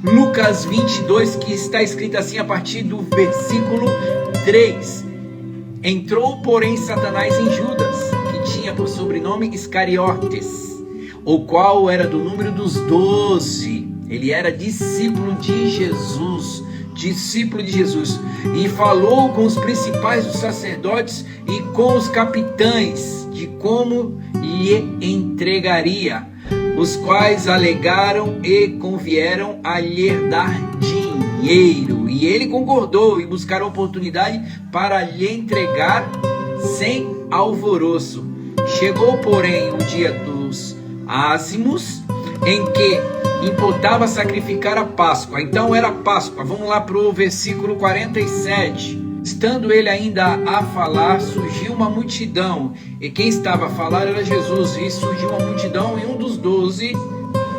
Lucas 22, que está escrito assim a partir do versículo 3. Entrou, porém, Satanás em Judas, que tinha por sobrenome Iscariotes, o qual era do número dos 12. Ele era discípulo de Jesus, e falou com os principais dos sacerdotes e com os capitães de como lhe entregaria, os quais alegaram e convieram a lhe dar dinheiro. E ele concordou e buscaram oportunidade para lhe entregar sem alvoroço. Chegou, porém, o dia dos ázimos, em que importava sacrificar a Páscoa. Então era Páscoa. Vamos lá para o versículo 47. Estando ele ainda a falar, surgiu uma multidão. E quem estava a falar era Jesus. E surgiu uma multidão, e um dos 12,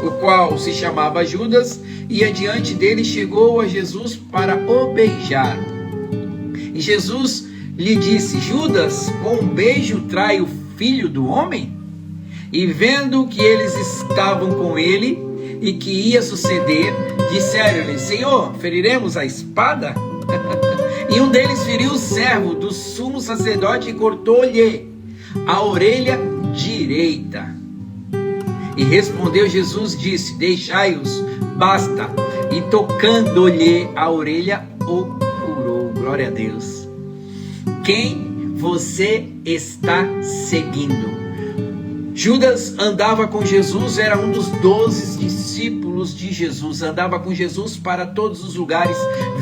o qual se chamava Judas, ia diante dele, chegou a Jesus para o beijar. E Jesus lhe disse: Judas, com um beijo trai o Filho do Homem? E vendo que eles estavam com ele e que ia suceder, disseram-lhe: Senhor, feriremos a espada? E um deles feriu o servo do sumo sacerdote e cortou-lhe a orelha direita. E respondeu Jesus, disse: Deixai-os, basta. E tocando-lhe a orelha, o curou. Glória a Deus. Quem você está seguindo? Judas andava com Jesus, era um dos 12 discípulos de Jesus, andava com Jesus para todos os lugares,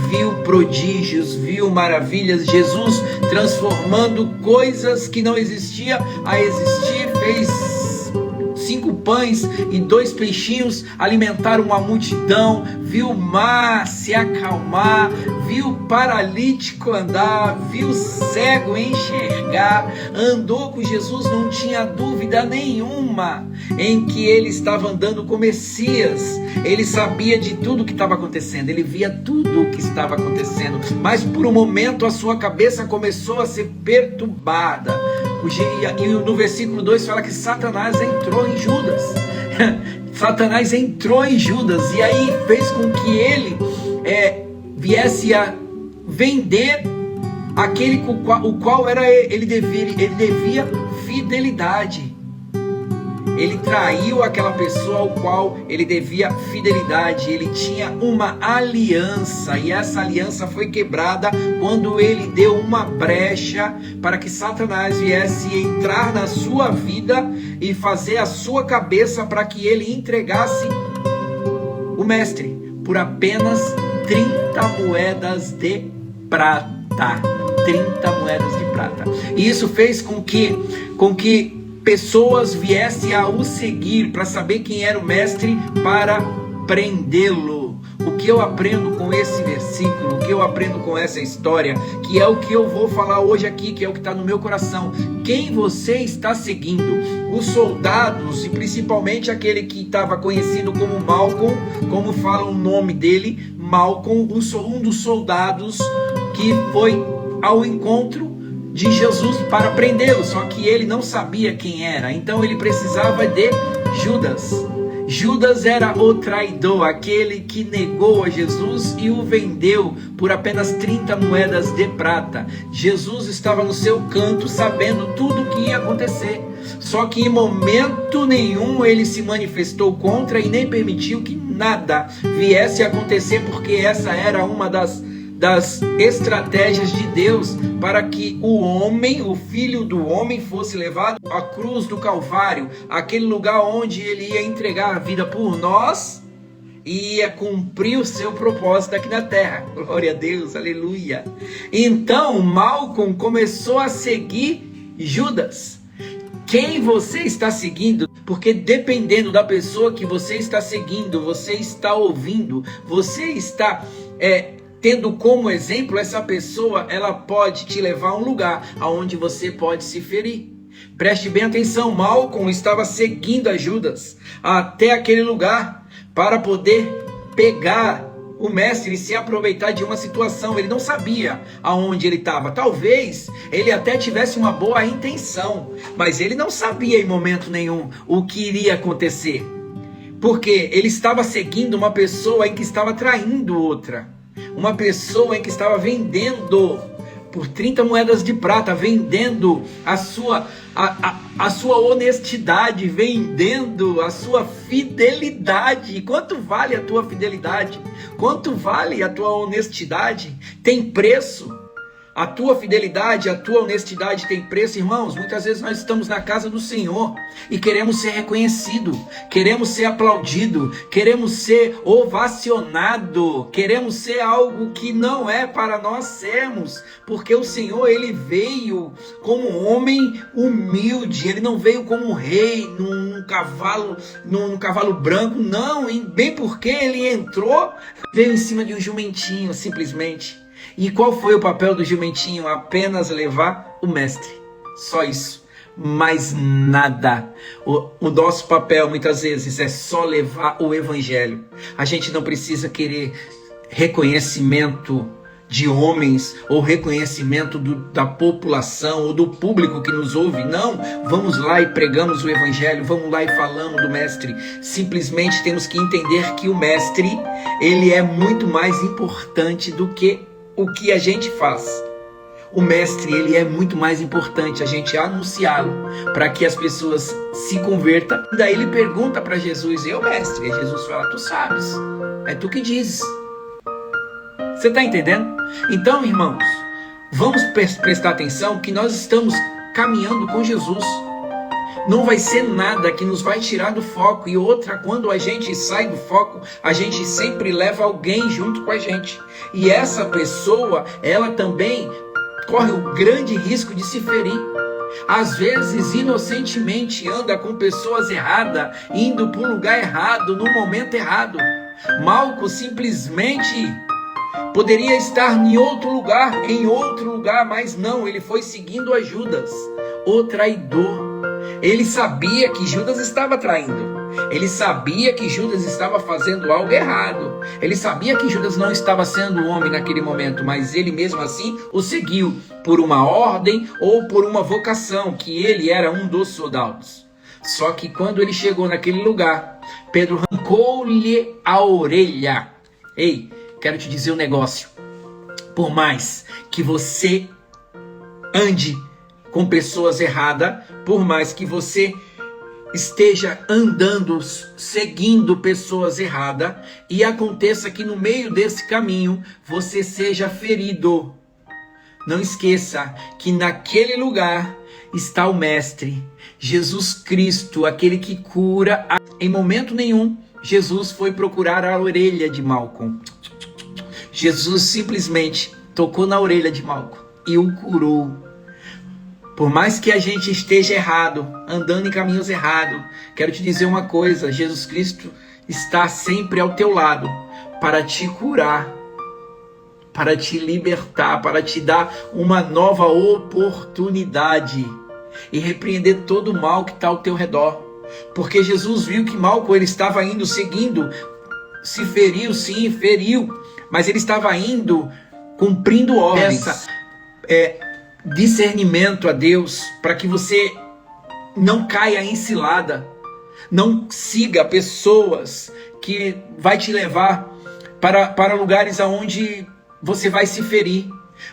viu prodígios, viu maravilhas, Jesus transformando coisas que não existiam a existir, fez 5 pães e 2 peixinhos, alimentaram uma multidão, viu o mar se acalmar, viu o paralítico andar, viu o cego enxergar, andou com Jesus, não tinha dúvida nenhuma em que ele estava andando com Messias. Ele sabia de tudo o que estava acontecendo, ele via tudo o que estava acontecendo, mas por um momento a sua cabeça começou a ser perturbada. E no versículo 2 fala que Satanás entrou em Judas. Satanás entrou em Judas, e aí fez com que ele viesse a vender aquele o qual era ele devia fidelidade. Ele traiu aquela pessoa ao qual ele devia fidelidade. Ele tinha uma aliança, e essa aliança foi quebrada quando ele deu uma brecha para que Satanás viesse entrar na sua vida e fazer a sua cabeça para que ele entregasse o mestre por apenas 30 moedas de prata. 30 moedas de prata. E isso fez com que pessoas viessem a o seguir para saber quem era o mestre, para prendê-lo. O que eu aprendo com esse versículo, o que eu aprendo com essa história, que é o que eu vou falar hoje aqui, que é o que está no meu coração. Quem você está seguindo? Os soldados, e principalmente aquele que estava conhecido como Malcolm, como fala o nome dele, Malcolm, um dos soldados que foi ao encontro de Jesus para prendê-lo, só que ele não sabia quem era, então ele precisava de Judas. Judas era o traidor, aquele que negou a Jesus e o vendeu por apenas 30 moedas de prata. Jesus estava no seu canto, sabendo tudo o que ia acontecer, só que em momento nenhum ele se manifestou contra e nem permitiu que nada viesse a acontecer, porque essa era uma das estratégias de Deus para que o homem, o Filho do Homem, fosse levado à cruz do Calvário, aquele lugar onde ele ia entregar a vida por nós e ia cumprir o seu propósito aqui na terra. Glória a Deus, aleluia. Então Malcolm começou a seguir Judas. Quem você está seguindo? Porque dependendo da pessoa que você está seguindo, você está ouvindo, você está tendo como exemplo, essa pessoa, ela pode te levar a um lugar onde você pode se ferir. Preste bem atenção, Malcolm estava seguindo a Judas até aquele lugar para poder pegar o mestre e se aproveitar de uma situação. Ele não sabia aonde ele estava. Talvez ele até tivesse uma boa intenção, mas ele não sabia em momento nenhum o que iria acontecer. Porque ele estava seguindo uma pessoa em que estava traindo outra. Uma pessoa em que estava vendendo por 30 moedas de prata, vendendo a sua honestidade, vendendo a sua fidelidade. Quanto vale a tua fidelidade? Quanto vale a tua honestidade? Tem preço? A tua fidelidade, a tua honestidade tem preço, irmãos. Muitas vezes nós estamos na casa do Senhor e queremos ser reconhecido, queremos ser aplaudido, queremos ser ovacionado, queremos ser algo que não é para nós sermos, porque o Senhor, ele veio como um homem humilde, ele não veio como um rei num cavalo branco, não, bem porque ele entrou, veio em cima de um jumentinho, simplesmente. E qual foi o papel do jumentinho? Apenas levar o mestre. Só isso. Mais nada. O nosso papel, muitas vezes, é só levar o evangelho. A gente não precisa querer reconhecimento de homens ou reconhecimento da população ou do público que nos ouve. Não, vamos lá e pregamos o evangelho, vamos lá e falamos do mestre. Simplesmente temos que entender que o mestre, ele é muito mais importante do que o que a gente faz. O mestre, ele é muito mais importante a gente anunciá-lo para que as pessoas se convertam. Daí ele pergunta para Jesus: eu, mestre? E Jesus fala: tu sabes, é tu que dizes. Você está entendendo? Então, irmãos, vamos prestar atenção que nós estamos caminhando com Jesus. Não vai ser nada que nos vai tirar do foco. E outra, quando a gente sai do foco, a gente sempre leva alguém junto com a gente. E essa pessoa, ela também corre o grande risco de se ferir. Às vezes, inocentemente, anda com pessoas erradas, indo para um lugar errado, no momento errado. Malco simplesmente poderia estar em outro lugar, mas não, ele foi seguindo a Judas, o traidor. Ele sabia que Judas estava traindo. Ele sabia que Judas estava fazendo algo errado. Ele sabia que Judas não estava sendo homem naquele momento, mas ele mesmo assim o seguiu por uma ordem ou por uma vocação, que ele era um dos soldados. Só que quando ele chegou naquele lugar, Pedro arrancou-lhe a orelha. Ei, quero te dizer um negócio. Por mais que você ande com pessoas erradas, por mais que você esteja andando, seguindo pessoas erradas, e aconteça que no meio desse caminho você seja ferido, não esqueça que naquele lugar está o Mestre, Jesus Cristo, aquele que cura. Em momento nenhum, Jesus foi procurar a orelha de Malco. Jesus simplesmente tocou na orelha de Malco e o curou. Por mais que a gente esteja errado, andando em caminhos errados, quero te dizer uma coisa: Jesus Cristo está sempre ao teu lado para te curar, para te libertar, para te dar uma nova oportunidade e repreender todo o mal que está ao teu redor. Porque Jesus viu que Malco, ele estava indo, seguindo, se feriu, sim, feriu, mas ele estava indo, cumprindo ordens. Discernimento a Deus, para que você não caia em cilada, não siga pessoas que vai te levar para lugares aonde você vai se ferir.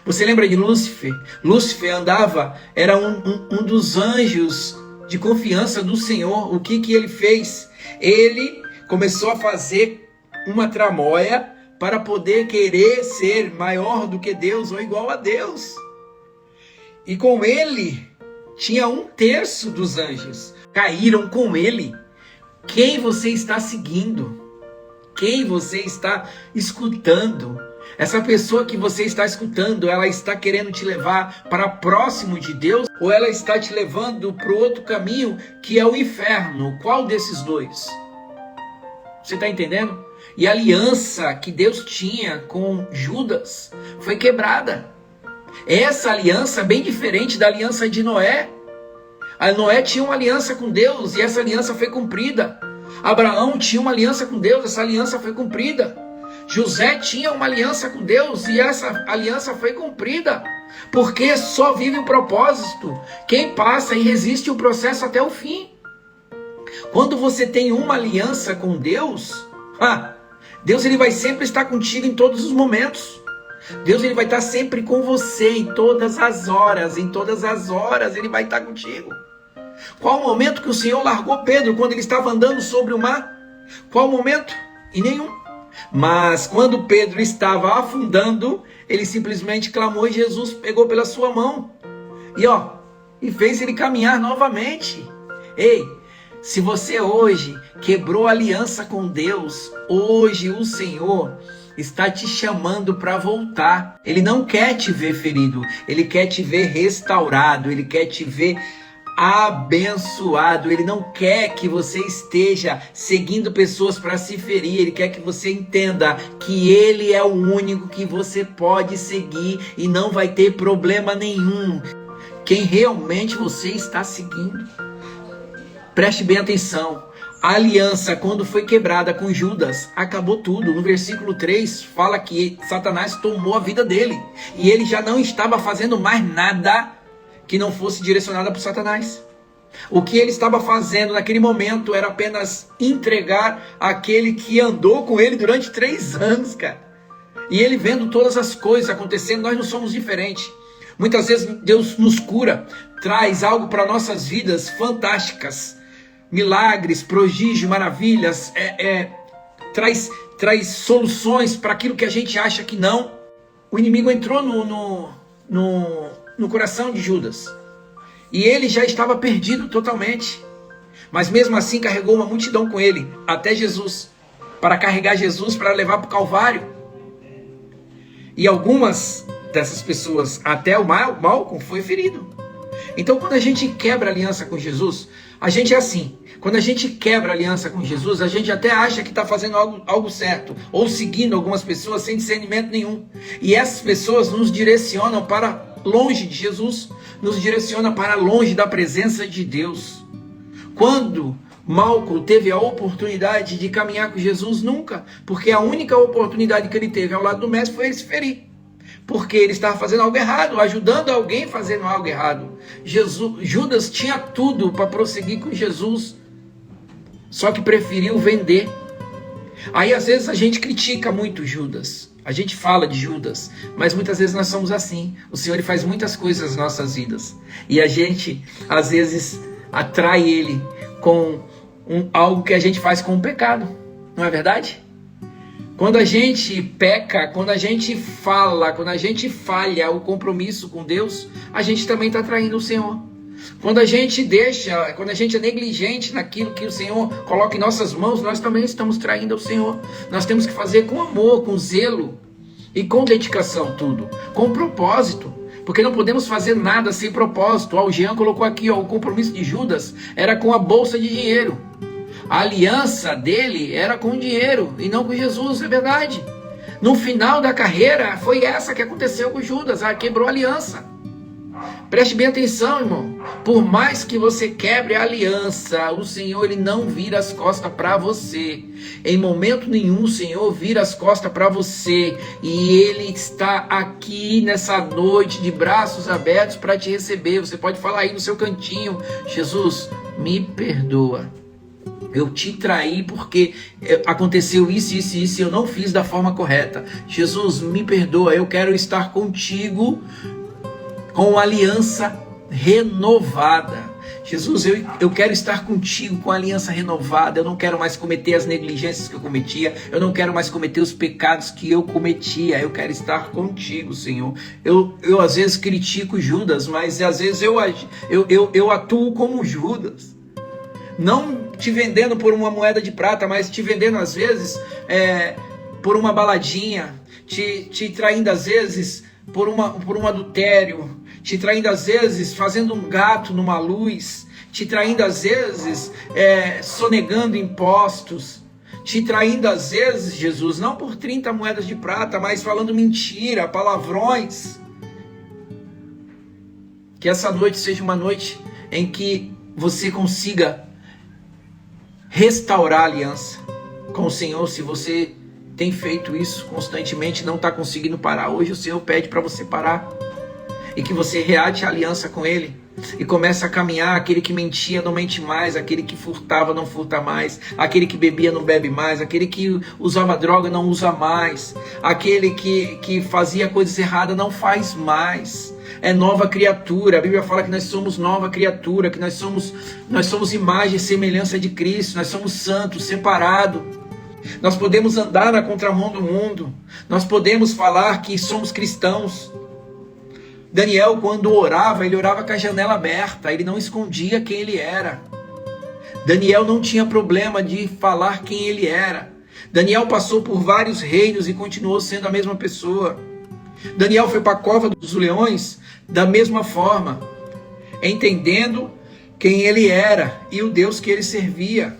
Você lembra de Lúcifer? Lúcifer andava, era um dos anjos de confiança do Senhor. O que ele fez? Ele começou a fazer uma tramóia para poder querer ser maior do que Deus ou igual a Deus. E com ele, tinha 1/3 dos anjos. Caíram com ele. Quem você está seguindo? Quem você está escutando? Essa pessoa que você está escutando, ela está querendo te levar para próximo de Deus? Ou ela está te levando para o outro caminho, que é o inferno? Qual desses dois? Você está entendendo? E a aliança que Deus tinha com Judas foi quebrada. Essa aliança, bem diferente da aliança de Noé. A Noé tinha uma aliança com Deus e essa aliança foi cumprida. Abraão tinha uma aliança com Deus, essa aliança foi cumprida. José tinha uma aliança com Deus e essa aliança foi cumprida. Porque só vive o propósito quem passa e resiste o processo até o fim. Quando você tem uma aliança com Deus, Deus ele vai sempre estar contigo em todos os momentos. Deus ele vai estar sempre com você em todas as horas. Em todas as horas ele vai estar contigo. Qual o momento que o Senhor largou Pedro quando ele estava andando sobre o mar? Qual o momento? Em nenhum. Mas quando Pedro estava afundando, ele simplesmente clamou e Jesus pegou pela sua mão. E fez ele caminhar novamente. Ei, se você hoje quebrou a aliança com Deus, hoje o Senhor está te chamando para voltar. Ele não quer te ver ferido, ele quer te ver restaurado, ele quer te ver abençoado. Ele não quer que você esteja seguindo pessoas para se ferir. Ele quer que você entenda que ele é o único que você pode seguir e não vai ter problema nenhum. Quem realmente você está seguindo. Preste bem atenção. A aliança, quando foi quebrada com Judas, acabou tudo. No versículo 3, fala que Satanás tomou a vida dele. E ele já não estava fazendo mais nada que não fosse direcionado por Satanás. O que ele estava fazendo naquele momento era apenas entregar aquele que andou com ele durante 3 anos, cara. E ele vendo todas as coisas acontecendo, nós não somos diferentes. Muitas vezes Deus nos cura, traz algo para nossas vidas fantásticas. Milagres, prodígio, maravilhas, traz soluções para aquilo que a gente acha que não. O inimigo entrou no coração de Judas e ele já estava perdido totalmente, mas mesmo assim carregou uma multidão com ele até Jesus, para carregar Jesus para levar para o Calvário. E algumas dessas pessoas, até o Malcolm, foi ferido. Então quando a gente quebra a aliança com Jesus, a gente é assim. Quando a gente quebra a aliança com Jesus, a gente até acha que está fazendo algo certo, ou seguindo algumas pessoas sem discernimento nenhum. E essas pessoas nos direcionam para longe de Jesus, nos direciona para longe da presença de Deus. Quando Malcolm teve a oportunidade de caminhar com Jesus? Nunca, porque a única oportunidade que ele teve ao lado do mestre foi ele se ferir, porque ele estava fazendo algo errado, ajudando alguém fazendo algo errado. Judas tinha tudo para prosseguir com Jesus, só que preferiu vender. Aí às vezes a gente critica muito Judas, a gente fala de Judas, mas muitas vezes nós somos assim. O Senhor ele faz muitas coisas nas nossas vidas e a gente às vezes atrai ele com algo que a gente faz com o pecado, não é verdade? Quando a gente peca, quando a gente fala, quando a gente falha o compromisso com Deus, a gente também está traindo o Senhor. Quando a gente é negligente naquilo que o Senhor coloca em nossas mãos, nós também estamos traindo o Senhor. Nós temos que fazer com amor, com zelo e com dedicação tudo, com propósito, porque não podemos fazer nada sem propósito. O Jean colocou aqui, o compromisso de Judas era com a bolsa de dinheiro. A aliança dele era com o dinheiro e não com Jesus, é verdade. No final da carreira, foi essa que aconteceu com Judas, quebrou a aliança. Preste bem atenção, irmão. Por mais que você quebre a aliança, o Senhor ele não vira as costas para você. Em momento nenhum o Senhor vira as costas para você. E Ele está aqui nessa noite de braços abertos para te receber. Você pode falar aí no seu cantinho: Jesus, me perdoa. Eu te traí porque aconteceu isso e eu não fiz da forma correta. Jesus, me perdoa, eu quero estar contigo com aliança renovada. Jesus, eu quero estar contigo com aliança renovada. Eu não quero mais cometer as negligências que eu cometia. Eu não quero mais cometer os pecados que eu cometia. Eu quero estar contigo, Senhor. Eu às vezes critico Judas, mas às vezes eu atuo como Judas. Não te vendendo por uma moeda de prata, mas te vendendo às vezes por uma baladinha, te traindo às vezes por um adultério, te traindo às vezes fazendo um gato numa luz, te traindo às vezes sonegando impostos, te traindo às vezes, Jesus, não por 30 moedas de prata, mas falando mentira, palavrões. Que essa noite seja uma noite em que você consiga restaurar a aliança com o Senhor. Se você tem feito isso constantemente, não está conseguindo parar, hoje o Senhor pede para você parar e que você reate a aliança com Ele, e começa a caminhar. Aquele que mentia não mente mais, aquele que furtava não furta mais, aquele que bebia não bebe mais, aquele que usava droga não usa mais, aquele que fazia coisas erradas não faz mais. É nova criatura. A Bíblia fala que nós somos nova criatura, que nós somos imagem e semelhança de Cristo, nós somos santos, separados. Nós podemos andar na contramão do mundo, nós podemos falar que somos cristãos. Daniel, quando orava, ele orava com a janela aberta, ele não escondia quem ele era. Daniel não tinha problema de falar quem ele era. Daniel passou por vários reinos e continuou sendo a mesma pessoa. Daniel foi para a cova dos leões da mesma forma, entendendo quem ele era e o Deus que ele servia.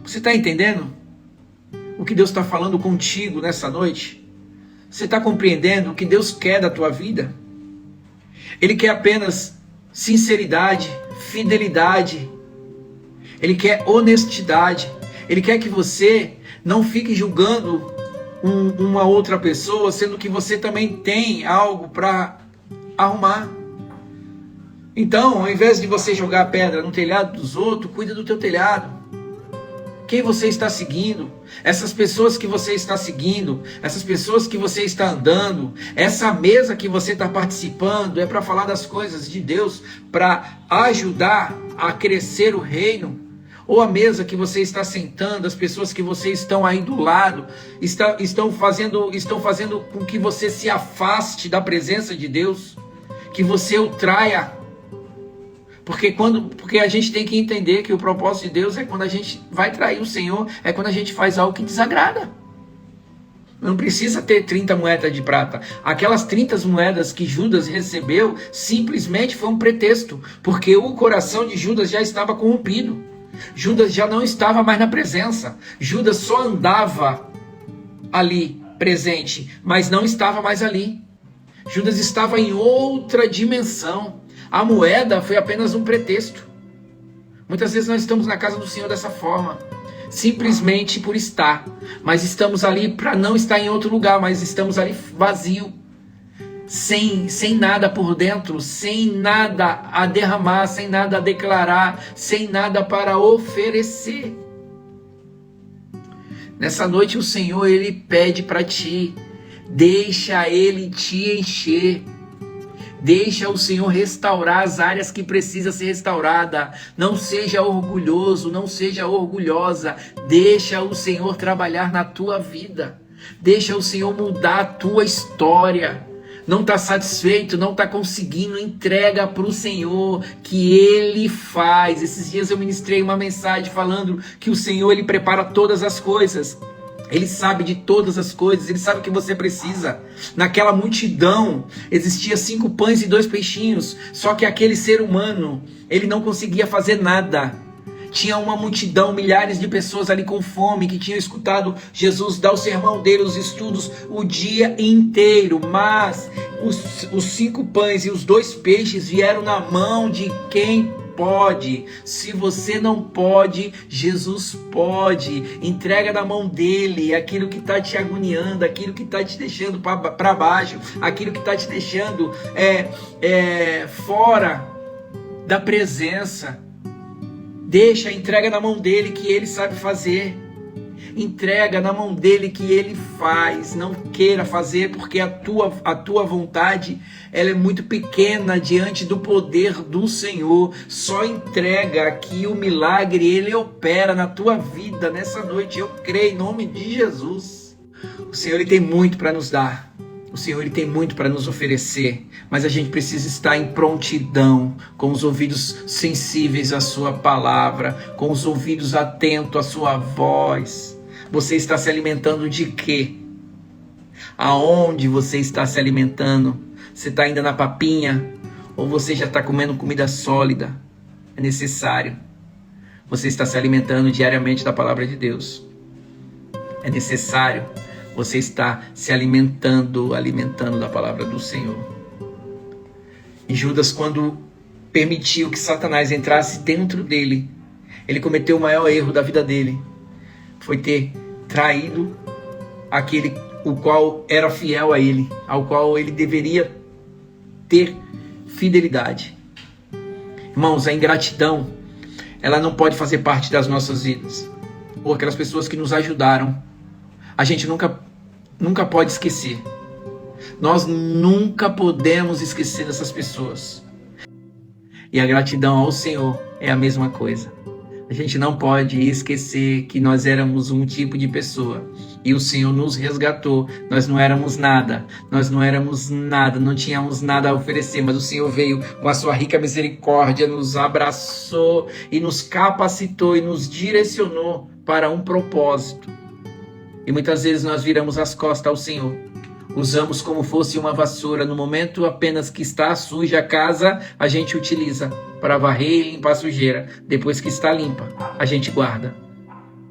Você está entendendo o que Deus está falando contigo nessa noite? Você está compreendendo o que Deus quer da tua vida? Ele quer apenas sinceridade, fidelidade. Ele quer honestidade. Ele quer que você não fique julgando uma outra pessoa, sendo que você também tem algo para arrumar. Então, ao invés de você jogar a pedra no telhado dos outros, cuida do teu telhado. Quem você está seguindo, essas pessoas que você está seguindo, essas pessoas que você está andando, essa mesa que você está participando, é para falar das coisas de Deus, para ajudar a crescer o reino. Ou a mesa que você está sentando, as pessoas que você estão aí do lado, estão fazendo com que você se afaste da presença de Deus, que você o traia. Porque a gente tem que entender que o propósito de Deus é quando a gente vai trair o Senhor, é quando a gente faz algo que desagrada. Não precisa ter 30 moedas de prata. Aquelas 30 moedas que Judas recebeu, simplesmente foi um pretexto, porque o coração de Judas já estava corrompido. Judas já não estava mais na presença. Judas só andava ali, presente, mas não estava mais ali. Judas estava em outra dimensão. A moeda foi apenas um pretexto. Muitas vezes nós estamos na casa do Senhor dessa forma, simplesmente por estar, mas estamos ali para não estar em outro lugar, mas estamos ali vazio, sem nada por dentro, sem nada a derramar, sem nada a declarar, sem nada para oferecer. Nessa noite o Senhor, Ele pede para ti, deixa Ele te encher. Deixa o Senhor restaurar as áreas que precisam ser restauradas. Não seja orgulhoso, não seja orgulhosa. Deixa o Senhor trabalhar na tua vida. Deixa o Senhor mudar a tua história. Não está satisfeito, não está conseguindo, entrega para o Senhor, que Ele faz. Esses dias eu ministrei uma mensagem falando que o Senhor, Ele prepara todas as coisas. Ele sabe de todas as coisas, Ele sabe o que você precisa. Naquela multidão, existia 5 pães e 2 peixinhos, só que aquele ser humano, ele não conseguia fazer nada. Tinha uma multidão, milhares de pessoas ali com fome, que tinham escutado Jesus dar o sermão dele, os estudos, o dia inteiro. Mas os 5 pães e os 2 peixes vieram na mão de quem pode. Se você não pode, Jesus pode. Entrega na mão dele aquilo que está te agoniando, aquilo que está te deixando para baixo, aquilo que está te deixando fora da presença. Deixa, entrega na mão dele, que ele sabe fazer. Entrega na mão dele, que ele faz. Não queira fazer, porque a tua vontade, ela é muito pequena diante do poder do Senhor. Só entrega, que o milagre, ele opera na tua vida nessa noite. Eu creio em nome de Jesus. O Senhor, ele tem muito para nos dar. O Senhor, ele tem muito para nos oferecer, mas a gente precisa estar em prontidão, com os ouvidos sensíveis à sua palavra, com os ouvidos atentos à sua voz. Você está se alimentando de quê? Aonde você está se alimentando? Você está ainda na papinha? Ou você já está comendo comida sólida? É necessário. Você está se alimentando diariamente da palavra de Deus. É necessário. Você está se alimentando da palavra do Senhor. E Judas, quando permitiu que Satanás entrasse dentro dele, ele cometeu o maior erro da vida dele. Foi ter traído aquele o qual era fiel a ele, ao qual ele deveria ter fidelidade. Irmãos, a ingratidão, ela não pode fazer parte das nossas vidas. Ou aquelas pessoas que nos ajudaram, a gente nunca pode esquecer. Nós nunca podemos esquecer dessas pessoas. E a gratidão ao Senhor é a mesma coisa. A gente não pode esquecer que nós éramos um tipo de pessoa e o Senhor nos resgatou. Nós não éramos nada, não tínhamos nada a oferecer, mas o Senhor veio com a sua rica misericórdia, nos abraçou e nos capacitou e nos direcionou para um propósito. E muitas vezes nós viramos as costas ao Senhor. Usamos como fosse uma vassoura. No momento apenas que está suja a casa, a gente utiliza para varrer e limpar a sujeira. Depois que está limpa, a gente guarda.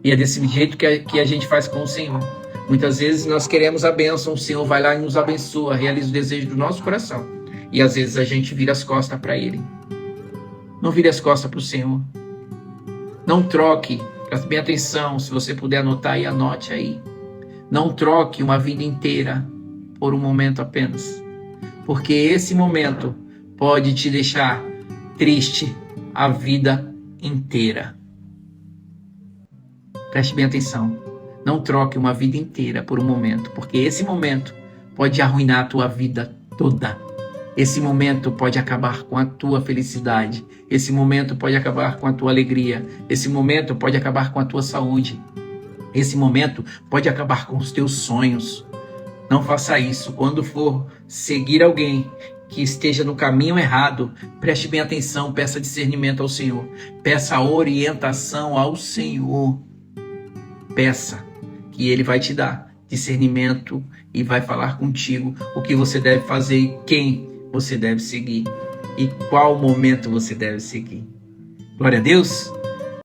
E é desse jeito que a gente faz com o Senhor. Muitas vezes nós queremos a bênção, o Senhor vai lá e nos abençoa, realiza o desejo do nosso coração. E às vezes a gente vira as costas para Ele. Não vire as costas para o Senhor. Não troque, preste bem atenção, se você puder anotar aí, anote aí. Não troque uma vida inteira por um momento apenas, porque esse momento pode te deixar triste a vida inteira. Preste bem atenção, não troque uma vida inteira por um momento, porque esse momento pode arruinar a tua vida toda. Esse momento pode acabar com a tua felicidade, esse momento pode acabar com a tua alegria, esse momento pode acabar com a tua saúde, esse momento pode acabar com os teus sonhos. Não faça isso. Quando for seguir alguém que esteja no caminho errado, preste bem atenção, peça discernimento ao Senhor. Peça orientação ao Senhor. Peça que Ele vai te dar discernimento e vai falar contigo o que você deve fazer e quem você deve seguir e qual momento você deve seguir. Glória a Deus.